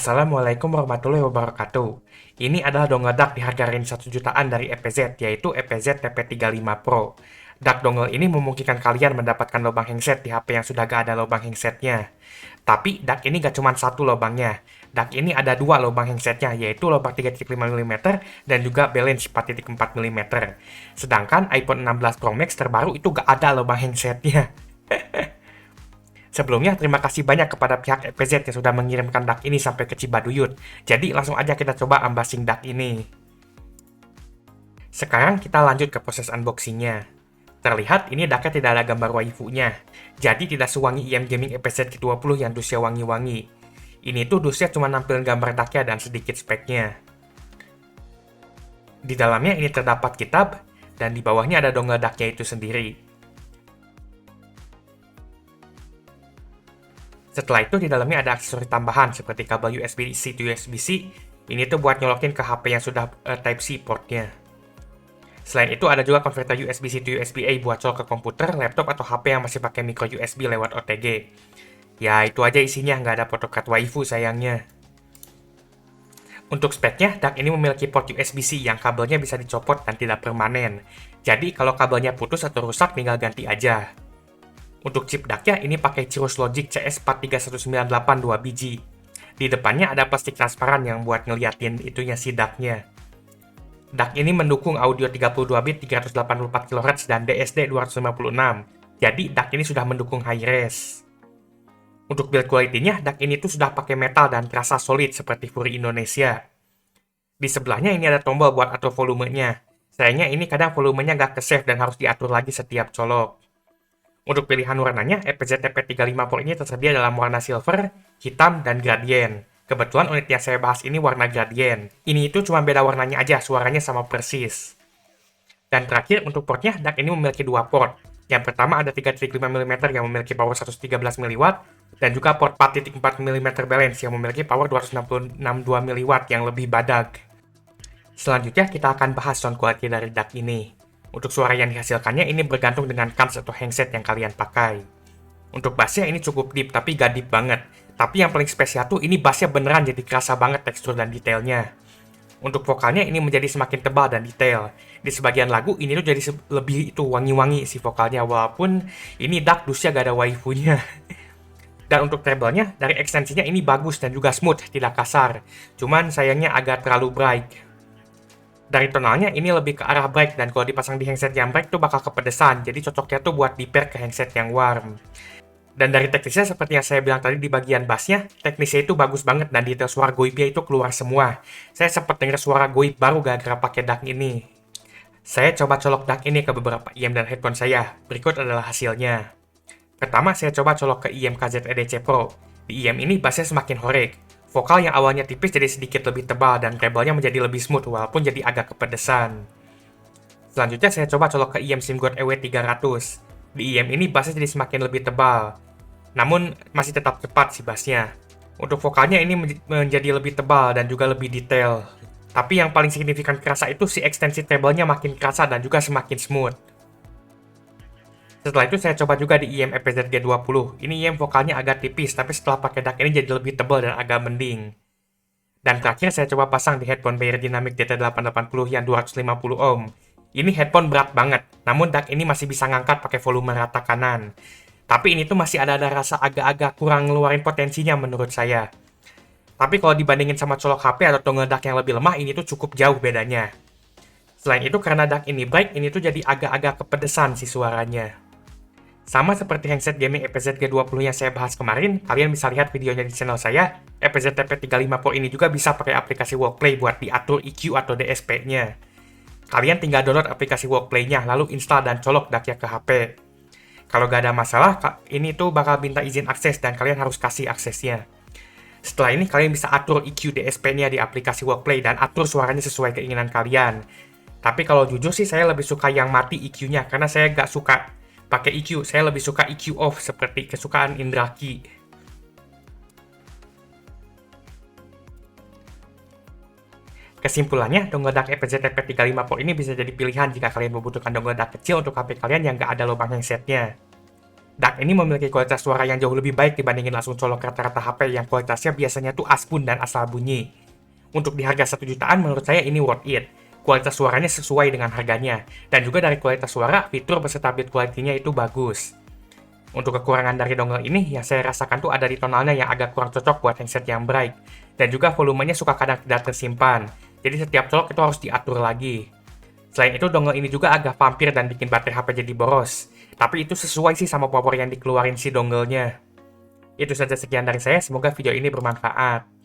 Assalamualaikum warahmatullahi wabarakatuh. Ini adalah dongle DAC di harga range 1 jutaan dari EPZ, yaitu EPZ TP35 Pro. DAC dongle ini memungkinkan kalian mendapatkan lubang handset di HP yang sudah gak ada lubang handsetnya. Tapi DAC ini gak cuma satu lubangnya. DAC ini ada dua lubang handsetnya, yaitu lubang 3.5 mm dan juga balance 4.4 mm. Sedangkan iPhone 16 Pro Max terbaru itu gak ada lubang handsetnya. Sebelumnya, terima kasih banyak kepada pihak EPZ yang sudah mengirimkan DAC ini sampai ke Cibaduyut. Jadi, langsung aja kita coba unboxing DAC ini. Sekarang kita lanjut ke proses unboxingnya. Terlihat ini DAC-nya tidak ada gambar waifu-nya. Jadi, tidak sewangi IM Gaming EPZ G20 yang dusnya wangi-wangi. Ini tuh dusnya cuma nampilin gambar DAC-nya dan sedikit speknya. Di dalamnya ini terdapat kitab, dan di bawahnya ada dongle DAC-nya itu sendiri. Setelah itu, di dalamnya ada aksesori tambahan seperti kabel USB-C to USB-C. Ini tuh buat nyolokin ke HP yang sudah Type-C portnya. Selain itu, ada juga konverter USB-C to USB-A buat colok ke komputer, laptop, atau HP yang masih pakai micro USB lewat OTG. Ya, itu aja isinya, nggak ada photocard waifu sayangnya. Untuk speknya, DAC ini memiliki port USB-C yang kabelnya bisa dicopot dan tidak permanen. Jadi, kalau kabelnya putus atau rusak, tinggal ganti aja. Untuk chip DAC-nya ini pakai Cirrus Logic CS431982 biji. Di depannya ada plastik transparan yang buat ngeliatin itunya si DAC-nya. DAC ini mendukung audio 32 bit 384 kHz dan DSD 256. Jadi DAC ini sudah mendukung high res. Untuk build quality-nya, DAC ini tuh sudah pakai metal dan terasa solid seperti Fury Indonesia. Di sebelahnya ini ada tombol buat atur volumenya. Sayangnya ini kadang volumenya nggak ke-save dan harus diatur lagi setiap colok. Untuk pilihan warnanya, EPZ TP35 Pro ini tersedia dalam warna silver, hitam, dan gradient. Kebetulan unit yang saya bahas ini warna gradient. Ini itu cuma beda warnanya aja, suaranya sama persis. Dan terakhir, untuk portnya, DAC ini memiliki dua port. Yang pertama ada 3.5 mm yang memiliki power 113 mW, dan juga port 4.4 mm balance yang memiliki power 262 mW yang lebih badag. Selanjutnya, kita akan bahas sound quality dari DAC ini. Untuk suara yang dihasilkannya ini bergantung dengan cans atau handset yang kalian pakai. Untuk bassnya ini cukup deep, tapi gak deep banget. Tapi yang paling spesial tuh ini bassnya beneran jadi kerasa banget tekstur dan detailnya. Untuk vokalnya ini menjadi semakin tebal dan detail. Di sebagian lagu ini tuh jadi lebih itu wangi-wangi si vokalnya, walaupun ini DAC dusnya gak ada waifunya. Dan untuk treble-nya, dari ekstensinya ini bagus dan juga smooth, tidak kasar. Cuman sayangnya agak terlalu bright. Dari tonalnya ini lebih ke arah bright, dan kalau dipasang di handset yang bright tuh bakal kepedesan, jadi cocoknya tuh buat di-pair ke handset yang warm. Dan dari teknisnya seperti yang saya bilang tadi di bagian bassnya, teknisnya itu bagus banget dan detail suara goibnya itu keluar semua. Saya sempat dengar suara goib baru gara-gara pakai DAC ini. Saya coba colok DAC ini ke beberapa IM dan headphone saya, berikut adalah hasilnya. Pertama saya coba colok ke IM KZ EDC Pro. Di IM ini bassnya semakin horeg. Vokal yang awalnya tipis jadi sedikit lebih tebal dan treble-nya menjadi lebih smooth walaupun jadi agak kepedesan. Selanjutnya saya coba colok ke IM SIMGOT EW300. Di IM ini bassnya jadi semakin lebih tebal. Namun masih tetap cepat si bassnya. Untuk vokalnya ini menjadi lebih tebal dan juga lebih detail. Tapi yang paling signifikan kerasa itu si ekstensi treble-nya makin kerasa dan juga semakin smooth. Setelah itu saya coba juga di IM EPZ G20. Ini IM vokalnya agak tipis, tapi setelah pakai DAC ini jadi lebih tebal dan agak mending. Dan terakhir saya coba pasang di headphone Beyerdynamic DT880 yang 250 ohm. Ini headphone berat banget, namun DAC ini masih bisa ngangkat pakai volume rata kanan. Tapi ini tuh masih ada rasa agak-agak kurang ngeluarin potensinya menurut saya. Tapi kalau dibandingin sama colok HP atau dongle DAC yang lebih lemah, ini tuh cukup jauh bedanya. Selain itu karena DAC ini bright, ini tuh jadi agak-agak kepedesan si suaranya. Sama seperti handset gaming EPZ G20 yang saya bahas kemarin, kalian bisa lihat videonya di channel saya. EPZ TP35 Pro ini juga bisa pakai aplikasi Workplay buat diatur EQ atau DSP-nya. Kalian tinggal download aplikasi Workplay-nya, lalu install dan colok DAC-nya ke HP. Kalau gak ada masalah, ini tuh bakal minta izin akses dan kalian harus kasih aksesnya. Setelah ini, kalian bisa atur EQ DSP-nya di aplikasi Workplay dan atur suaranya sesuai keinginan kalian. Tapi kalau jujur sih, saya lebih suka yang mati EQ-nya, karena saya gak suka pakai EQ, saya lebih suka EQ off seperti kesukaan Indraki. Kesimpulannya, dongle DAC EPZ TP35 Pro ini bisa jadi pilihan jika kalian membutuhkan dongle DAC kecil untuk HP kalian yang nggak ada lubang handsetnya. DAC ini memiliki kualitas suara yang jauh lebih baik dibandingin langsung colok rata-rata HP yang kualitasnya biasanya tuh asbun dan asal bunyi. Untuk di harga 1 jutaan menurut saya ini worth it. Kualitas suaranya sesuai dengan harganya. Dan juga dari kualitas suara, fitur beserta build quality-nya itu bagus. Untuk kekurangan dari dongle ini, yang saya rasakan tuh ada di tonalnya yang agak kurang cocok buat handset yang bright. Dan juga volumenya suka kadang tidak tersimpan. Jadi setiap colok itu harus diatur lagi. Selain itu, dongle ini juga agak vampir dan bikin baterai HP jadi boros. Tapi itu sesuai sih sama power yang dikeluarin si dongle-nya. Itu saja sekian dari saya, semoga video ini bermanfaat.